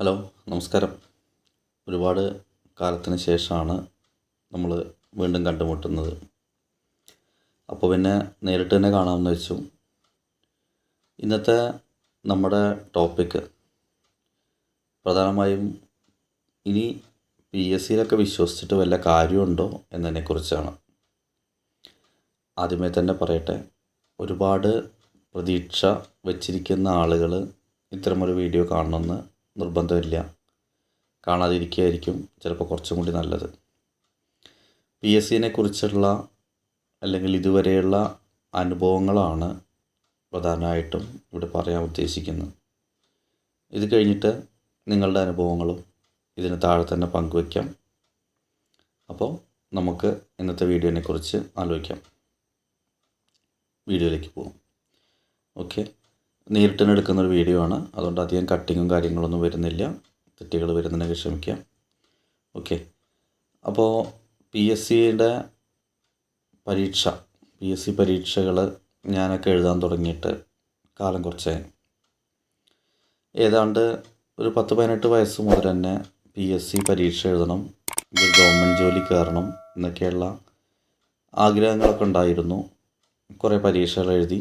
Hello, നമസ്കാരം. ഒരുപാട് കാലത്തിന് ശേഷമാണ് നമ്മൾ വീണ്ടും കണ്ടുമുട്ടുന്നത്. അപ്പോൾ പിന്നെ നേരിട്ട് തന്നെ കാണാമെന്ന് വെച്ചു. ഇന്നത്തെ നമ്മുടെ ടോപ്പിക്ക് പ്രധാനമായും ഇനി PSCയിലൊക്കെ വിശ്വസിച്ചിട്ട് വല്ല കാര്യമുണ്ടോ എന്നതിനെക്കുറിച്ചാണ്. ആദ്യമേ തന്നെ പറയട്ടെ, ഒരുപാട് പ്രതീക്ഷ വച്ചിരിക്കുന്ന ആളുകൾ ഇത്തരമൊരു വീഡിയോ കാണണമെന്ന് നിർബന്ധമില്ല. കാണാതിരിക്കുകയായിരിക്കും ചിലപ്പോൾ കുറച്ചും കൂടി നല്ലത്. PSCനെ കുറിച്ചുള്ള അല്ലെങ്കിൽ ഇതുവരെയുള്ള അനുഭവങ്ങളാണ് പ്രധാനമായിട്ടും ഇവിടെ പറയാൻ ഉദ്ദേശിക്കുന്നത്. ഇത് കഴിഞ്ഞിട്ട് നിങ്ങളുടെ അനുഭവങ്ങളും ഇതിന് താഴെ തന്നെ പങ്കുവയ്ക്കാം. അപ്പോൾ നമുക്ക് ഇന്നത്തെ വീഡിയോനെ കുറിച്ച് ആലോചിക്കാം. വീഡിയോയിലേക്ക് പോകാം. ഓക്കെ, നേരിട്ട് തന്നെ എടുക്കുന്നൊരു വീഡിയോ ആണ്, അതുകൊണ്ട് അധികം കട്ടിങ്ങും കാര്യങ്ങളൊന്നും വരുന്നില്ല. തെറ്റുകൾ വരുന്നുണ്ടെങ്കിൽ ക്ഷമിക്കാം. ഓക്കെ, അപ്പോൾ PSCയുടെ PSC പരീക്ഷകൾ ഞാനൊക്കെ എഴുതാൻ തുടങ്ങിയിട്ട് കാലം കുറച്ചായി. ഏതാണ്ട് ഒരു 10-18 വയസ്സ് മുതൽ തന്നെ PSC പരീക്ഷ എഴുതണം, ഒരു ഗവൺമെൻറ് ജോലി കയറണം എന്നൊക്കെയുള്ള ആഗ്രഹങ്ങളൊക്കെ ഉണ്ടായിരുന്നു. കുറേ പരീക്ഷകൾ എഴുതി.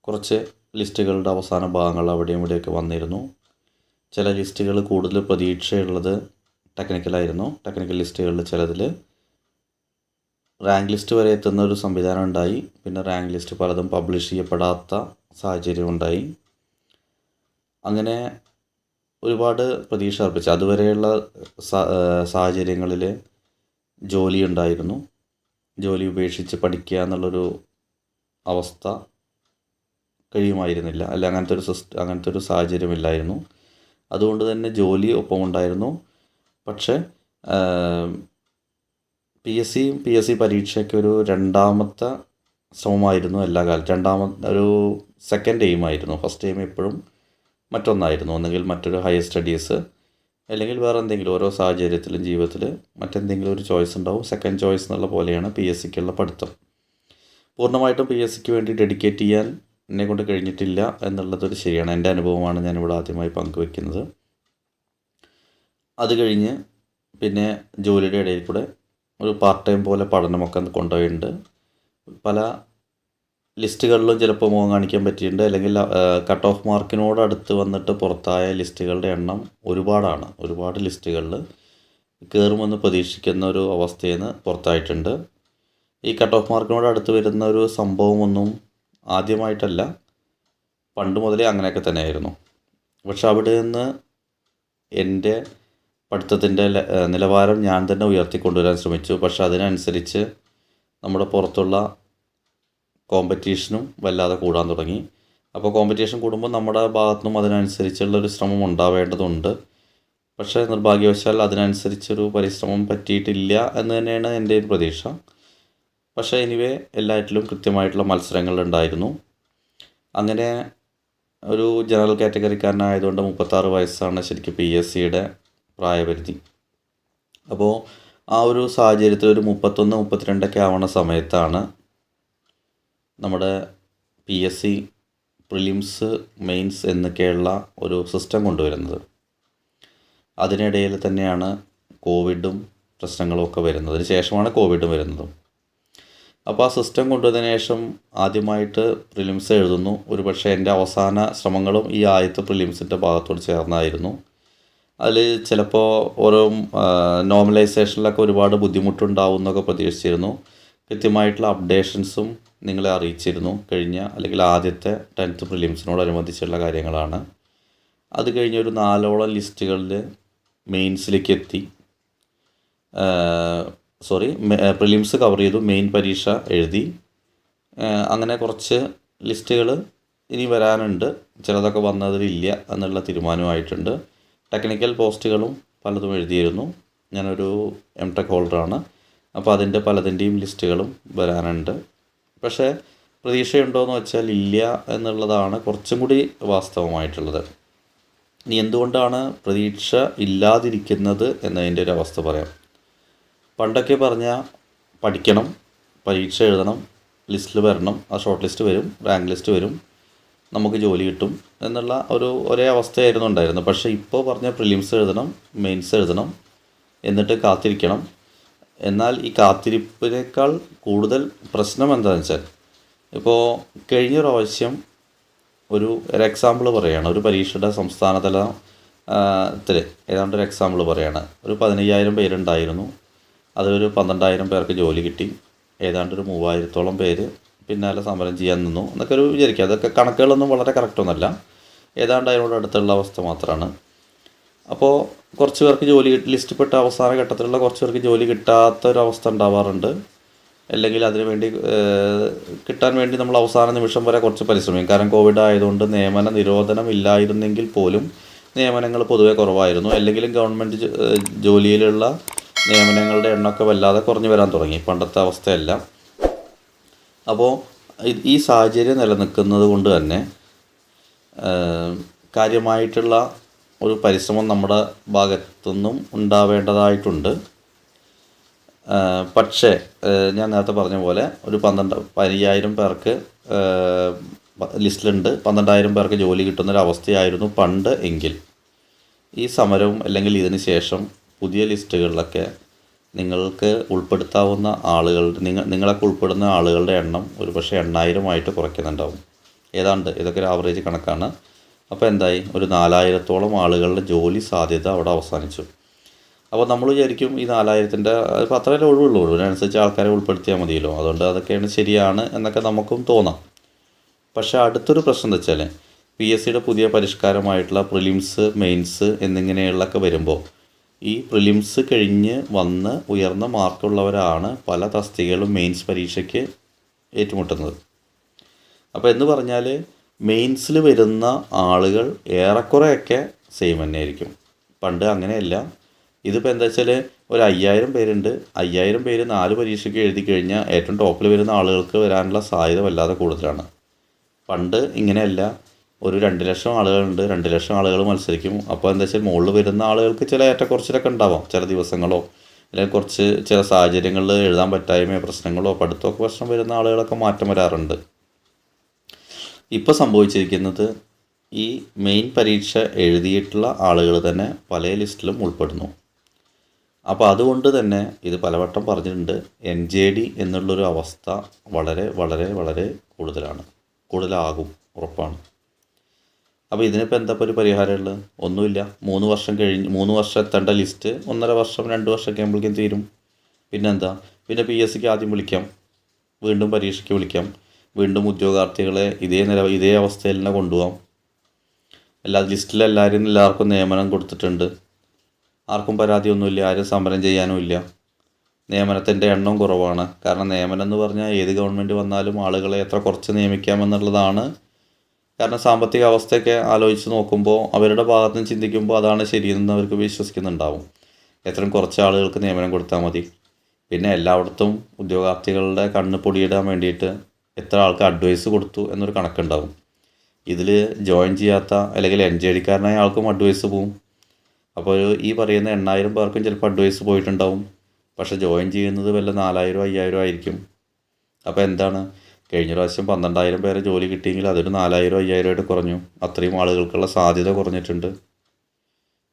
കുറച്ച് ലിസ്റ്റുകളുടെ അവസാന ഭാഗങ്ങൾ അവിടെയും ഇവിടെയൊക്കെ വന്നിരുന്നു. ചില ലിസ്റ്റുകൾ കൂടുതൽ പ്രതീക്ഷയുള്ളത് ടെക്നിക്കലായിരുന്നു. ടെക്നിക്കൽ ലിസ്റ്റുകളിൽ ചിലതിൽ റാങ്ക് ലിസ്റ്റ് വരെ എത്തുന്ന ഒരു സംവിധാനം ഉണ്ടായി. പിന്നെ റാങ്ക് ലിസ്റ്റ് പലതും പബ്ലിഷ് ചെയ്യപ്പെടാത്ത സാഹചര്യം ഉണ്ടായി. അങ്ങനെ ഒരുപാട് പ്രതീക്ഷ അർപ്പിച്ചു. അതുവരെയുള്ള സാഹചര്യങ്ങളിൽ ജോലി ഉണ്ടായിരുന്നു. ജോലി ഉപേക്ഷിച്ച് പഠിക്കുക എന്നുള്ളൊരു അവസ്ഥ കഴിയുമായിരുന്നില്ല. അല്ല, അങ്ങനത്തെ ഒരു സാഹചര്യമില്ലായിരുന്നു. അതുകൊണ്ട് തന്നെ ജോലി ഒപ്പം ഉണ്ടായിരുന്നു. പക്ഷേ PSC പരീക്ഷയ്ക്ക് ഒരു രണ്ടാമത്തെ ശ്രമമായിരുന്നു എല്ലാ കാലത്തും. ഒരു സെക്കൻഡ് എയിമായിരുന്നു. ഫസ്റ്റ് എയിം എപ്പോഴും മറ്റൊന്നായിരുന്നു. ഒന്നുകിൽ മറ്റൊരു ഹയർ സ്റ്റഡീസ്, അല്ലെങ്കിൽ വേറെ എന്തെങ്കിലും. ഓരോ സാഹചര്യത്തിലും ജീവിതത്തിൽ മറ്റെന്തെങ്കിലും ഒരു ചോയ്സ് ഉണ്ടാവും. സെക്കൻഡ് ചോയ്സ് എന്നുള്ള പോലെയാണ് PSCക്കുള്ള പഠിത്തം. പൂർണ്ണമായിട്ടും PSCക്ക് വേണ്ടി ഡെഡിക്കേറ്റ് ചെയ്യാൻ എന്നെക്കൊണ്ട് കഴിഞ്ഞിട്ടില്ല എന്നുള്ളതൊരു ശരിയാണ്. എൻ്റെ അനുഭവമാണ് ഞാനിവിടെ ആദ്യമായി പങ്കുവയ്ക്കുന്നത്. അത് കഴിഞ്ഞ് പിന്നെ ജോലിയുടെ ഇടയിൽ കൂടെ ഒരു പാർട്ട് ടൈം പോലെ പഠനമൊക്കെ കൊണ്ടുപോയിട്ടുണ്ട്. പല ലിസ്റ്റുകളിലും ചിലപ്പോൾ മുഖം കാണിക്കാൻ പറ്റിയിട്ടുണ്ട്. അല്ലെങ്കിൽ കട്ട് ഓഫ് മാർക്കിനോട് അടുത്ത് വന്നിട്ട് പുറത്തായ ലിസ്റ്റുകളുടെ എണ്ണം ഒരുപാട് ലിസ്റ്റുകളിൽ കയറുമെന്ന് പ്രതീക്ഷിക്കുന്ന ഒരു അവസ്ഥയിൽ നിന്ന് പുറത്തായിട്ടുണ്ട്. ഈ കട്ട് ഓഫ് മാർക്കിനോട് അടുത്ത് വരുന്ന ഒരു സംഭവമൊന്നും ആദ്യമായിട്ടല്ല, പണ്ട് മുതലേ അങ്ങനെയൊക്കെ തന്നെയായിരുന്നു. പക്ഷെ അവിടെ നിന്ന് എൻ്റെ പഠിത്തത്തിൻ്റെ നിലവാരം ഞാൻ തന്നെ ഉയർത്തിക്കൊണ്ടുവരാൻ ശ്രമിച്ചു. പക്ഷെ അതിനനുസരിച്ച് നമ്മുടെ പുറത്തുള്ള കോമ്പറ്റീഷനും വല്ലാതെ കൂടാൻ തുടങ്ങി. അപ്പോൾ കോമ്പറ്റീഷൻ കൂടുമ്പോൾ നമ്മുടെ ഭാഗത്തുനിന്നും അതിനനുസരിച്ചുള്ളൊരു ശ്രമം ഉണ്ടാവേണ്ടതുണ്ട്. പക്ഷേ നിർഭാഗ്യവശാൽ അതിനനുസരിച്ചൊരു പരിശ്രമം പറ്റിയിട്ടില്ല എന്ന് തന്നെയാണ് എൻ്റെ ഒരു പ്രതീക്ഷ. പക്ഷേ എനിവേ എല്ലാറ്റിലും കൃത്യമായിട്ടുള്ള മത്സരങ്ങളുണ്ടായിരുന്നു. അങ്ങനെ ഒരു ജനറൽ കാറ്റഗറിക്കാരനായതുകൊണ്ട് 36 വയസ്സാണ് ശരിക്കും PSCയുടെ പ്രായപരിധി. അപ്പോൾ ആ ഒരു സാഹചര്യത്തിൽ ഒരു 31-32 ആവണ സമയത്താണ് നമ്മുടെ PSC പ്രിലിംസ്, മെയിൻസ് എന്നൊക്കെയുള്ള ഒരു സിസ്റ്റം കൊണ്ടുവരുന്നത്. അതിനിടയിൽ തന്നെയാണ് കോവിഡും പ്രശ്നങ്ങളും ഒക്കെ വരുന്നത്. അതിന് ശേഷമാണ് കോവിഡും വരുന്നതും. അപ്പോൾ ആ സിസ്റ്റം കൊണ്ടുവന്നതിന് ശേഷം ആദ്യമായിട്ട് പ്രിലിംസ് എഴുതുന്നു. ഒരു പക്ഷേ എൻ്റെ അവസാന ശ്രമങ്ങളും ഈ ആദ്യത്തെ പ്രിലിംസിൻ്റെ ഭാഗത്തോട് ചേർന്നായിരുന്നു. അതിൽ ചിലപ്പോൾ ഓരോ നോർമലൈസേഷനിലൊക്കെ ഒരുപാട് ബുദ്ധിമുട്ടുണ്ടാവും എന്നൊക്കെ പ്രതീക്ഷിച്ചിരുന്നു. കൃത്യമായിട്ടുള്ള അപ്ഡേഷൻസും നിങ്ങളെ അറിയിച്ചിരുന്നു. അല്ലെങ്കിൽ ആദ്യത്തെ 10th പ്രിലിംസിനോടനുബന്ധിച്ചുള്ള കാര്യങ്ങളാണ്. അത് കഴിഞ്ഞ് ഒരു 4ഓളം ലിസ്റ്റുകളിൽ മെയിൻസിലേക്ക് എത്തി. പ്രിലിംസ് കവർ ചെയ്തു, മെയിൻ പരീക്ഷ എഴുതി. അങ്ങനെ കുറച്ച് ലിസ്റ്റുകൾ ഇനി വരാനുണ്ട്. ചിലതൊക്കെ വന്നതിലില്ല എന്നുള്ള തീരുമാനമായിട്ടുണ്ട്. ടെക്നിക്കൽ പോസ്റ്റുകളും പലതും എഴുതിയിരുന്നു. ഞാനൊരു M.Tech ഹോൾഡറാണ്. അപ്പോൾ അതിൻ്റെ പലതിൻ്റെയും ലിസ്റ്റുകളും വരാനുണ്ട്. പക്ഷേ പ്രതീക്ഷയുണ്ടോയെന്ന് വെച്ചാൽ ഇല്ല എന്നുള്ളതാണ് കുറച്ചും കൂടി വാസ്തവമായിട്ടുള്ളത്. ഇനി എന്തുകൊണ്ടാണ് പ്രതീക്ഷ ഇല്ലാതിരിക്കുന്നത് എന്നതിൻ്റെ ഒരു അവസ്ഥ പറയാം. പണ്ടൊക്കെ പറഞ്ഞാൽ പഠിക്കണം, പരീക്ഷ എഴുതണം, ലിസ്റ്റിൽ വരണം, ആ ഷോർട്ട് ലിസ്റ്റ് വരും, റാങ്ക് ലിസ്റ്റ് വരും, നമുക്ക് ജോലി കിട്ടും എന്നുള്ള ഒരേ അവസ്ഥയായിരുന്നു ഉണ്ടായിരുന്നത്. പക്ഷേ ഇപ്പോൾ പറഞ്ഞ പ്രിലിംസ് എഴുതണം, മെയിൻസ് എഴുതണം, എന്നിട്ട് കാത്തിരിക്കണം. എന്നാൽ ഈ കാത്തിരിപ്പിനേക്കാൾ കൂടുതൽ പ്രശ്നം എന്താണെന്ന് വെച്ചാൽ, ഇപ്പോൾ കഴിഞ്ഞ പ്രാവശ്യം ഒരു എക്സാമ്പിൾ പറയുകയാണ്. ഒരു പരീക്ഷയുടെ സംസ്ഥാനതല ത്തിൽ ഏതാണ്ട് ഒരു എക്സാമ്പിൾ പറയുകയാണ്. ഒരു 15,000 പേരുണ്ടായിരുന്നു. അതിലൊരു 12,000 പേർക്ക് ജോലി കിട്ടി. ഏതാണ്ട് ഒരു 3,000-ഓളം പേര് പിന്നാലെ സമരം ചെയ്യാൻ നിന്നു എന്നൊക്കെ വിചാരിക്കുക. അതൊക്കെ കണക്കുകളൊന്നും വളരെ കറക്റ്റൊന്നുമല്ല, ഏതാണ്ട് അതിനോട് അടുത്തുള്ള അവസ്ഥ മാത്രമാണ്. അപ്പോൾ കുറച്ച് പേർക്ക് ജോലി ലിസ്റ്റിൽപ്പെട്ട അവസാന ഘട്ടത്തിലുള്ള കുറച്ച് പേർക്ക് ജോലി കിട്ടാത്തൊരവസ്ഥ ഉണ്ടാവാറുണ്ട്. അല്ലെങ്കിൽ അതിനുവേണ്ടി കിട്ടാൻ വേണ്ടി നമ്മൾ അവസാന നിമിഷം വരെ കുറച്ച് പരിശ്രമിക്കും. കാരണം കോവിഡ് ആയതുകൊണ്ട് നിയമന നിരോധനം ഇല്ലായിരുന്നെങ്കിൽ പോലും നിയമനങ്ങൾ പൊതുവെ കുറവായിരുന്നു. അല്ലെങ്കിലും ഗവൺമെൻറ് ജോലിയിലുള്ള നിയമനങ്ങളുടെ എണ്ണമൊക്കെ വല്ലാതെ കുറഞ്ഞു വരാൻ തുടങ്ങി, പണ്ടത്തെ അവസ്ഥയല്ല. അപ്പോൾ ഈ സാഹചര്യം നിലനിൽക്കുന്നത് കൊണ്ട് തന്നെ കാര്യമായിട്ടുള്ള ഒരു പരിശ്രമം നമ്മുടെ ഭാഗത്തുനിന്നും ഉണ്ടാവേണ്ടതായിട്ടുണ്ട്. പക്ഷേ ഞാൻ നേരത്തെ പറഞ്ഞ പോലെ ഒരു 15,000 പേർക്ക് ലിസ്റ്റിലുണ്ട്, 12,000 പേർക്ക് ജോലി കിട്ടുന്നൊരവസ്ഥയായിരുന്നു പണ്ട് എങ്കിൽ, ഈ സമരവും അല്ലെങ്കിൽ ഇതിന് ശേഷം പുതിയ ലിസ്റ്റുകളിലൊക്കെ നിങ്ങൾക്ക് ഉൾപ്പെടുത്താവുന്ന നിങ്ങളൊക്കെ ഉൾപ്പെടുന്ന ആളുകളുടെ എണ്ണം ഒരു പക്ഷേ 8,000 കുറയ്ക്കുന്നുണ്ടാവും. ഏതാണ്ട് ഇതൊക്കെ ഒരു ആവറേജ് കണക്കാണ്. അപ്പോൾ എന്തായി, ഒരു 4,000-ഓളം ആളുകളുടെ ജോലി സാധ്യത അവിടെ അവസാനിച്ചു. അപ്പോൾ നമ്മൾ വിചാരിക്കും ഈ 4,000-ൻ്റെ ഇപ്പോൾ അത്രയല്ലേ ഒഴിവുള്ളൂ, അതിനനുസരിച്ച് ആൾക്കാരെ ഉൾപ്പെടുത്തിയാൽ മതിയല്ലോ, അതുകൊണ്ട് അതൊക്കെയാണ് ശരിയാണ് എന്നൊക്കെ നമുക്കും തോന്നാം. പക്ഷേ അടുത്തൊരു പ്രശ്നം എന്താ വെച്ചാൽ, PSCയുടെ പുതിയ പരിഷ്കാരമായിട്ടുള്ള പ്രിലിംസ്, മെയിൻസ് എന്നിങ്ങനെയുള്ളതൊക്കെ വരുമ്പോൾ ഈ പ്രിലിംസ് കഴിഞ്ഞ് വന്ന് ഉയർന്ന മാർക്കുള്ളവരാണ് പല തസ്തികകളും മെയിൻസ് പരീക്ഷയ്ക്ക് ഏറ്റുമുട്ടുന്നത്. അപ്പോൾ എന്ന് പറഞ്ഞാൽ മെയിൻസിൽ വരുന്ന ആളുകൾ ഏറെക്കുറെയൊക്കെ സെയിം തന്നെ ആയിരിക്കും. പണ്ട് അങ്ങനെയല്ല. ഇതിപ്പോൾ എന്താ വെച്ചാൽ ഒരു 5,000 പേരുണ്ട്, 5,000 പേര് 4 പരീക്ഷയ്ക്ക് എഴുതി കഴിഞ്ഞാൽ ഏറ്റവും ടോപ്പിൽ വരുന്ന ആളുകൾക്ക് വരാനുള്ള സാധ്യത വല്ലാതെ കൂടുതലാണ്. പണ്ട് ഇങ്ങനെയല്ല. ഒരു 2,00,000 ആളുകളുണ്ട്, 2,00,000 ആളുകൾ മത്സരിക്കും. അപ്പോൾ എന്താ വെച്ചാൽ മുകളിൽ വരുന്ന ആളുകൾക്ക് ചില ഏറ്റക്കുറച്ചിലൊക്കെ ഉണ്ടാവാം, ചില ദിവസങ്ങളോ അല്ലെങ്കിൽ ചില സാഹചര്യങ്ങളിൽ എഴുതാൻ പറ്റായ്മയോ പ്രശ്നങ്ങളോ പഠിത്തമൊക്കെ പ്രശ്നം വരുന്ന ആളുകളൊക്കെ മാറ്റം വരാറുണ്ട്. ഇപ്പോൾ സംഭവിച്ചിരിക്കുന്നത് ഈ മെയിൻ പരീക്ഷ എഴുതിയിട്ടുള്ള ആളുകൾ തന്നെ പല ലിസ്റ്റിലും ഉൾപ്പെടുന്നു. അപ്പോൾ അതുകൊണ്ട് തന്നെ ഇത് പലവട്ടം പറഞ്ഞിട്ടുണ്ട്, NJD എന്നുള്ളൊരു അവസ്ഥ വളരെ വളരെ വളരെ കൂടുതലാകും, ഉറപ്പാണ്. അപ്പോൾ ഇതിനിപ്പോൾ എന്താ ഒരു പരിഹാരമുള്ളത്? ഒന്നുമില്ല. 3 വർഷം കഴിഞ്ഞ് 3 വർഷം എത്തേണ്ട ലിസ്റ്റ് 1.5 വർഷം 2 വർഷമൊക്കെ ആകുമ്പോഴേക്കും തീരും. പിന്നെന്താ, പിന്നെ PSCക്ക് ആദ്യം വിളിക്കാം, വീണ്ടും പരീക്ഷയ്ക്ക് വിളിക്കാം, വീണ്ടും ഉദ്യോഗാർത്ഥികളെ ഇതേ അവസ്ഥയിൽ തന്നെ കൊണ്ടുപോകാം. എല്ലാവർക്കും നിയമനം കൊടുത്തിട്ടുണ്ട്, ആർക്കും പരാതിയൊന്നുമില്ല, ആരും സമരം ചെയ്യാനും ഇല്ല. നിയമനത്തിൻ്റെ എണ്ണം കുറവാണ്. കാരണം നിയമനം എന്ന് പറഞ്ഞാൽ ഏത് ഗവൺമെൻറ് വന്നാലും ആളുകളെ എത്ര കുറച്ച് നിയമിക്കാമെന്നുള്ളതാണ്. കാരണം സാമ്പത്തിക അവസ്ഥയൊക്കെ ആലോചിച്ച് നോക്കുമ്പോൾ അവരുടെ ഭാഗത്ത് നിന്ന് ചിന്തിക്കുമ്പോൾ അതാണ് ശരിയെന്ന് അവർക്ക് വിശ്വസിക്കുന്നുണ്ടാവും. എത്രയും കുറച്ച് ആളുകൾക്ക് നിയമനം കൊടുത്താൽ മതി. പിന്നെ എല്ലായിടത്തും ഉദ്യോഗാർത്ഥികളുടെ കണ്ണ് പൊടിയിടാൻ വേണ്ടിയിട്ട് എത്ര ആൾക്ക് അഡ്വൈസ് കൊടുത്തു എന്നൊരു കണക്കുണ്ടാവും. ഇതിൽ ജോയിൻ ചെയ്യാത്ത അല്ലെങ്കിൽ NJDക്കാരനായ ആൾക്കും അഡ്വൈസ് പോവും. അപ്പോൾ ഈ പറയുന്ന 8,000 പേർക്കും ചിലപ്പോൾ അഡ്വൈസ് പോയിട്ടുണ്ടാവും. പക്ഷേ ജോയിൻ ചെയ്യുന്നത് വല്ല 4,000 5,000 ആയിരിക്കും. അപ്പോൾ എന്താണ്, കഴിഞ്ഞ പ്രാവശ്യം 12,000 പേരെ ജോലി കിട്ടിയെങ്കിൽ അതൊരു 4,000 5,000 കുറഞ്ഞു. അത്രയും ആളുകൾക്കുള്ള സാധ്യത കുറഞ്ഞിട്ടുണ്ട്.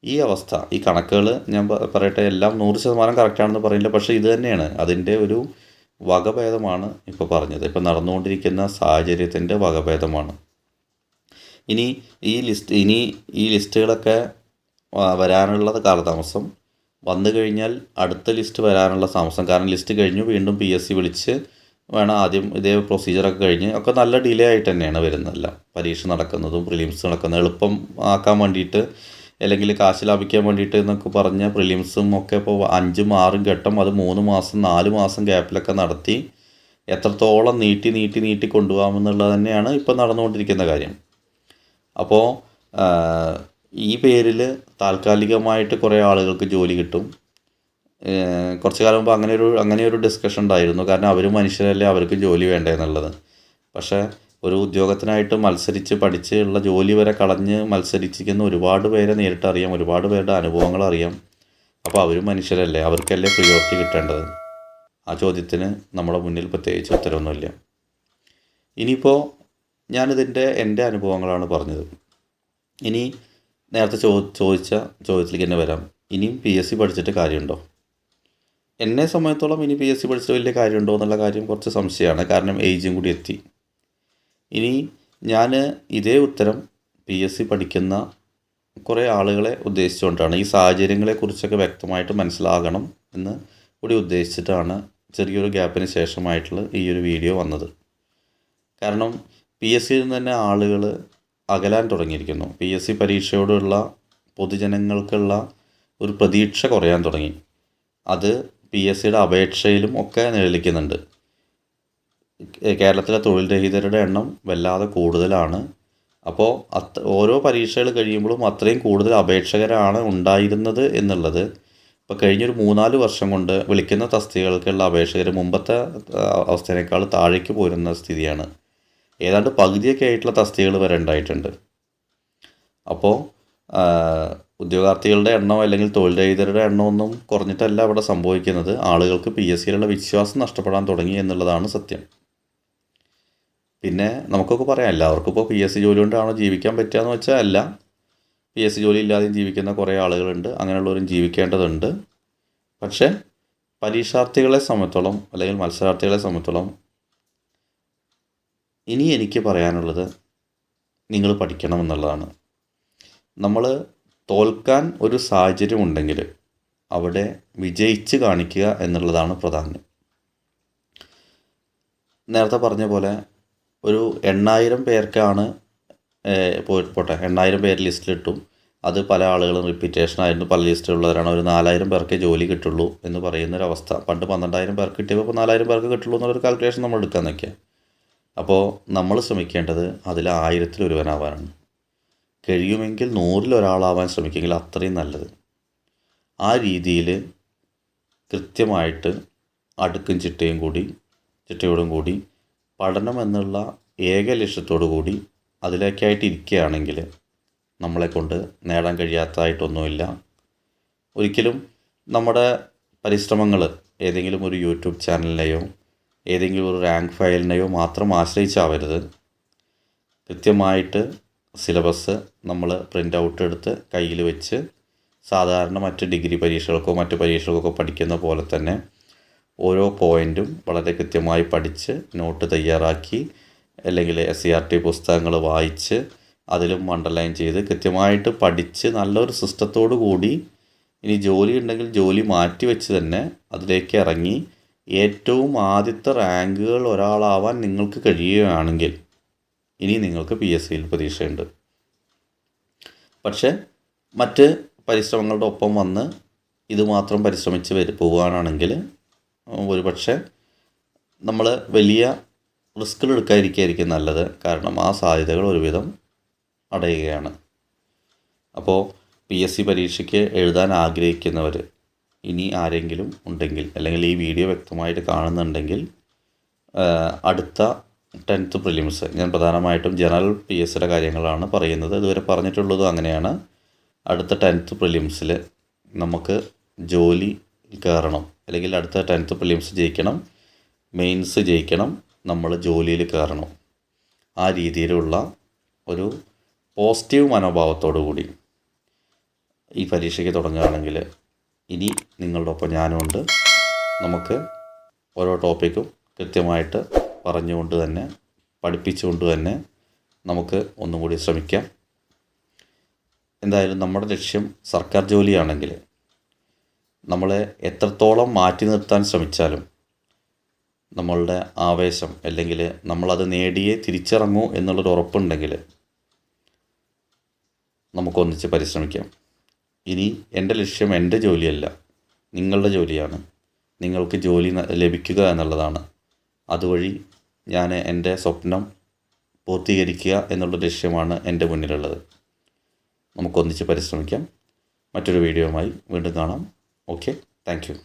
ഈ അവസ്ഥ, ഈ കണക്കുകൾ ഞാൻ പറയട്ടെ, എല്ലാം 100% കറക്റ്റാണെന്ന് പറയില്ല, പക്ഷേ ഇത് തന്നെയാണ് അതിൻ്റെ ഒരു വകഭേദമാണ് ഇപ്പോൾ പറഞ്ഞത്. ഇപ്പോൾ നടന്നുകൊണ്ടിരിക്കുന്ന സാഹചര്യത്തിൻ്റെ വകഭേദമാണ്. ഇനി ഈ ലിസ്റ്റുകളൊക്കെ വരാനുള്ള കാലതാമസം, വന്നു കഴിഞ്ഞാൽ അടുത്ത ലിസ്റ്റ് വരാനുള്ള താമസം. കാരണം ലിസ്റ്റ് കഴിഞ്ഞു, വീണ്ടും PSC വിളിച്ച് വേണം ആദ്യം ഇതേ പ്രൊസീജിയറൊക്കെ കഴിഞ്ഞ് ഒക്കെ നല്ല ഡിലേ ആയിട്ട് തന്നെയാണ് വരുന്നതല്ല. പരീക്ഷ നടക്കുന്നതും പ്രിലിംസ് നടക്കുന്നത് എളുപ്പം ആക്കാൻ വേണ്ടിയിട്ട് അല്ലെങ്കിൽ കാശ് ലാഭിക്കാൻ വേണ്ടിയിട്ട് എന്നൊക്കെ പറഞ്ഞ പ്രിലിംസും ഒക്കെ ഇപ്പോൾ 5ഉം 6ഉം ഘട്ടം, അത് 3 മാസം 4 മാസം ഗ്യാപ്പിലൊക്കെ നടത്തി എത്രത്തോളം നീട്ടി കൊണ്ടുപോകാമെന്നുള്ളത് തന്നെയാണ് ഇപ്പോൾ നടന്നുകൊണ്ടിരിക്കുന്ന കാര്യം. അപ്പോൾ ഈ പേരിൽ താൽക്കാലികമായിട്ട് കുറേ ആളുകൾക്ക് ജോലി കിട്ടും. കുറച്ച് കാലം മുമ്പ് അങ്ങനെയൊരു ഡിസ്കഷൻ ഉണ്ടായിരുന്നു. കാരണം അവർ മനുഷ്യരല്ലേ, അവർക്ക് ജോലി വേണ്ടേ എന്നുള്ളത്. പക്ഷേ ഒരു ഉദ്യോഗത്തിനായിട്ട് മത്സരിച്ച് പഠിച്ച് ഉള്ള ജോലി വരെ കളഞ്ഞ് മത്സരിച്ചിരിക്കുന്ന ഒരുപാട് പേരെ നേരിട്ടറിയാം, ഒരുപാട് പേരുടെ അനുഭവങ്ങൾ അറിയാം. അപ്പോൾ അവരും മനുഷ്യരല്ലേ, അവർക്കല്ലേ പ്രിയോറിറ്റി കിട്ടേണ്ടത്. ആ ചോദ്യത്തിന് നമ്മുടെ മുന്നിൽ പ്രത്യേകിച്ച് ഉത്തരവൊന്നുമില്ല. ഇനിയിപ്പോൾ ഞാനിതിൻ്റെ എൻ്റെ അനുഭവങ്ങളാണ് പറഞ്ഞത്. ഇനി നേരത്തെ ചോദിച്ച ചോദ്യത്തിലേക്ക് തന്നെ വരാം. ഇനിയും PSC പഠിച്ചിട്ട് കാര്യമുണ്ടോ? എന്നെ സംബന്ധിച്ചോളം ഇനി PSC പഠിച്ചിട്ട് വലിയ കാര്യമുണ്ടോ എന്നുള്ള കാര്യം കുറച്ച് സംശയമാണ്. കാരണം ഏജും കൂടി എത്തി. ഇനി ഞാൻ ഇതേ ഉത്തരം PSC പഠിക്കുന്ന കുറേ ആളുകളെ ഉദ്ദേശിച്ചുകൊണ്ടാണ്, ഈ സാഹചര്യങ്ങളെക്കുറിച്ചൊക്കെ വ്യക്തമായിട്ട് മനസ്സിലാകണം എന്ന് കൂടി ഉദ്ദേശിച്ചിട്ടാണ് ചെറിയൊരു ഗ്യാപ്പിന് ശേഷമായിട്ടുള്ള ഈ ഒരു വീഡിയോ വന്നത്. കാരണം PSCയിൽ നിന്ന് തന്നെ ആളുകൾ അകലാൻ തുടങ്ങിയിരിക്കുന്നു. PSC പരീക്ഷയോടുള്ള പൊതുജനങ്ങൾക്കുള്ള ഒരു പ്രതീക്ഷ കുറയാൻ തുടങ്ങി. അത് PSCയുടെ അപേക്ഷയിലും ഒക്കെ നിഴലിക്കുന്നുണ്ട്. കേരളത്തിലെ തൊഴിൽ രഹിതരുടെ എണ്ണം വല്ലാതെ കൂടുതലാണ്. അപ്പോൾ ഓരോ പരീക്ഷകൾ കഴിയുമ്പോഴും അത്രയും കൂടുതൽ അപേക്ഷകരാണ് ഉണ്ടായിരുന്നത് എന്നുള്ളത് ഇപ്പോൾ കഴിഞ്ഞൊരു 3-4 വർഷം കൊണ്ട് വിളിക്കുന്ന തസ്തികകൾക്കുള്ള അപേക്ഷകർ മുമ്പത്തെ അവസ്ഥയേക്കാൾ താഴേക്ക് പോരുന്ന സ്ഥിതിയാണ്. ഏതാണ്ട് പകുതിയൊക്കെ ആയിട്ടുള്ള തസ്തികകൾ വരെ ഉണ്ടായിട്ടുണ്ട്. അപ്പോൾ ഉദ്യോഗാർത്ഥികളുടെ എണ്ണമോ അല്ലെങ്കിൽ തൊഴിൽ രഹിതരുടെ എണ്ണമൊന്നും കുറഞ്ഞിട്ടല്ല അവിടെ സംഭവിക്കുന്നത്. ആളുകൾക്ക് PSCയിലുള്ള വിശ്വാസം നഷ്ടപ്പെടാൻ തുടങ്ങി എന്നുള്ളതാണ് സത്യം. പിന്നെ നമുക്കൊക്കെ പറയാം, എല്ലാവർക്കും ഇപ്പോൾ PSC ജോലി കൊണ്ടാണോ ജീവിക്കാൻ പറ്റുക എന്ന് വെച്ചാൽ അല്ല. PSC ജോലി ഇല്ലാതെയും ജീവിക്കുന്ന കുറേ ആളുകളുണ്ട്. അങ്ങനെയുള്ളവരും ജീവിക്കേണ്ടതുണ്ട്. പക്ഷേ പരീക്ഷാർത്ഥികളെ സംബന്ധിച്ചോളം അല്ലെങ്കിൽ മത്സരാർത്ഥികളെ സംബന്ധിച്ചോളം ഇനി എനിക്ക് പറയാനുള്ളത് നിങ്ങൾ പഠിക്കണം എന്നുള്ളതാണ്. നമ്മൾ തോൽക്കാൻ ഒരു സാഹചര്യം ഉണ്ടെങ്കിൽ അവിടെ വിജയിച്ച് കാണിക്കുക എന്നുള്ളതാണ് പ്രധാനം. നേരത്തെ പറഞ്ഞ പോലെ ഒരു 8000 പേർക്കാണ് പോട്ടെ 8000 പേര് ലിസ്റ്റിലിട്ടു. അത് പല ആളുകളും റിപ്പീറ്റേഷനായിരുന്നു, പല ലിസ്റ്റിലുള്ളവരാണ്. ഒരു 4000 പേർക്കേ ജോലി കിട്ടുള്ളൂ എന്ന് പറയുന്നൊരവസ്ഥ. പണ്ട് 12000 പേർക്ക് കിട്ടിയപ്പോൾ ഇപ്പോൾ 4000 പേർക്ക് കിട്ടുള്ളൂ എന്നുള്ളൊരു കാൽക്കുലേഷൻ നമ്മൾ എടുക്കാൻ നിൽക്കുക. അപ്പോൾ നമ്മൾ ശ്രമിക്കേണ്ടത് അതിൽ 1000-ൽ ഒരുവനാവാനാണ്. കഴിയുമെങ്കിൽ 100-ൽ ഒരാളാവാൻ ശ്രമിക്കുമെങ്കിൽ അത്രയും നല്ലത്. ആ രീതിയിൽ കൃത്യമായിട്ട് അടുക്കും ചിട്ടയോടും കൂടി പഠനം എന്നുള്ള ഏക ലക്ഷ്യത്തോടു കൂടി അതിലേക്കായിട്ട് ഇരിക്കുകയാണെങ്കിൽ നമ്മളെ കൊണ്ട് നേടാൻ കഴിയാത്തതായിട്ടൊന്നുമില്ല. ഒരിക്കലും നമ്മുടെ പരിശ്രമങ്ങൾ ഏതെങ്കിലും ഒരു യൂട്യൂബ് ചാനലിനെയോ ഏതെങ്കിലും ഒരു റാങ്ക് ഫയലിനെയോ മാത്രം ആശ്രയിച്ചാവരുത്. കൃത്യമായിട്ട് സിലബസ് നമ്മൾ പ്രിൻ്റ് ഔട്ട് എടുത്ത് കയ്യിൽ വെച്ച് സാധാരണ മറ്റ് ഡിഗ്രി പരീക്ഷകൾക്കോ മറ്റ് പരീക്ഷകൾക്കോ പഠിക്കുന്ന പോലെ തന്നെ ഓരോ പോയിൻറ്റും വളരെ കൃത്യമായി പഠിച്ച് നോട്ട് തയ്യാറാക്കി അല്ലെങ്കിൽ SCERT പുസ്തകങ്ങൾ വായിച്ച് അതിലും അണ്ടർലൈൻ ചെയ്ത് കൃത്യമായിട്ട് പഠിച്ച് നല്ലൊരു സിസ്റ്റത്തോടു കൂടി ഇനി ജോലി ഉണ്ടെങ്കിൽ ജോലി മാറ്റി വെച്ച് തന്നെ അതിലേക്ക് ഇറങ്ങി ഏറ്റവും ആദ്യത്തെ റാങ്കുകൾ ഒരാളാവാൻ നിങ്ങൾക്ക് കഴിയുകയാണെങ്കിൽ ഇനി നിങ്ങൾക്ക് PSCയിൽ പ്രതീക്ഷയുണ്ട്. പക്ഷേ മറ്റ് പരിശ്രമങ്ങളുടെ ഒപ്പം വന്ന് ഇത് മാത്രം പരിശ്രമിച്ച് പോവുകയാണെങ്കിൽ ഒരു പക്ഷേ നമ്മൾ വലിയ റിസ്കുകൾ എടുക്കാതിരിക്കുകയായിരിക്കും നല്ലത്. കാരണം ആ സാധ്യതകൾ ഒരുവിധം അടയുകയാണ്. അപ്പോൾ PSC പരീക്ഷയ്ക്ക് എഴുതാൻ ആഗ്രഹിക്കുന്നവർ ഇനി ആരെങ്കിലും ഉണ്ടെങ്കിൽ അല്ലെങ്കിൽ ഈ വീഡിയോ വ്യക്തമായിട്ട് കാണുന്നുണ്ടെങ്കിൽ അടുത്ത 10th പ്രിലിംസ്, ഞാൻ പ്രധാനമായിട്ടും ജനറൽ PSCയുടെ കാര്യങ്ങളാണ് പറയുന്നത്, ഇതുവരെ പറഞ്ഞിട്ടുള്ളതും അങ്ങനെയാണ്. അടുത്ത 10th പ്രിലിംസിൽ നമുക്ക് ജോലി കയറണം അല്ലെങ്കിൽ അടുത്ത 10th പ്രിലിംസ് ജയിക്കണം, മെയിൻസ് ജയിക്കണം, നമ്മൾ ജോലിയിൽ കയറണം. ആ രീതിയിലുള്ള ഒരു പോസിറ്റീവ് മനോഭാവത്തോടു കൂടി ഈ പരീക്ഷയ്ക്ക് തുടങ്ങുകയാണെങ്കിൽ ഇനി നിങ്ങളുടെ ഒപ്പം ഞാനുമുണ്ട്. നമുക്ക് ഓരോ ടോപ്പിക്കും കൃത്യമായിട്ട് പറഞ്ഞുകൊണ്ട് തന്നെ പഠിപ്പിച്ചുകൊണ്ട് തന്നെ നമുക്ക് ഒന്നും കൂടി ശ്രമിക്കാം. എന്തായാലും നമ്മുടെ ലക്ഷ്യം സർക്കാർ ജോലിയാണെങ്കിൽ നമ്മളെ എത്രത്തോളം മാറ്റി നിർത്താൻ ശ്രമിച്ചാലും നമ്മളുടെ ആവേശം അല്ലെങ്കിൽ നമ്മളത് നേടിയേ തിരിച്ചിറങ്ങൂ എന്നുള്ളൊരു ഉറപ്പുണ്ടെങ്കിൽ നമുക്കൊന്നിച്ച് പരിശ്രമിക്കാം. ഇനി എൻ്റെ ലക്ഷ്യം എൻ്റെ ജോലിയല്ല, നിങ്ങളുടെ ജോലിയാണ്. നിങ്ങൾക്ക് ജോലി ലഭിക്കുക എന്നുള്ളതാണ്. അതുവഴി ഞാൻ എൻ്റെ സ്വപ്നം പൂർത്തീകരിക്കുക എന്നുള്ള ലക്ഷ്യമാണ് എൻ്റെ മുന്നിലുള്ളത്. നമുക്കൊന്നിച്ച് പരിശ്രമിക്കാം. മറ്റൊരു വീഡിയോയുമായി വീണ്ടും കാണാം. Okay, thank you.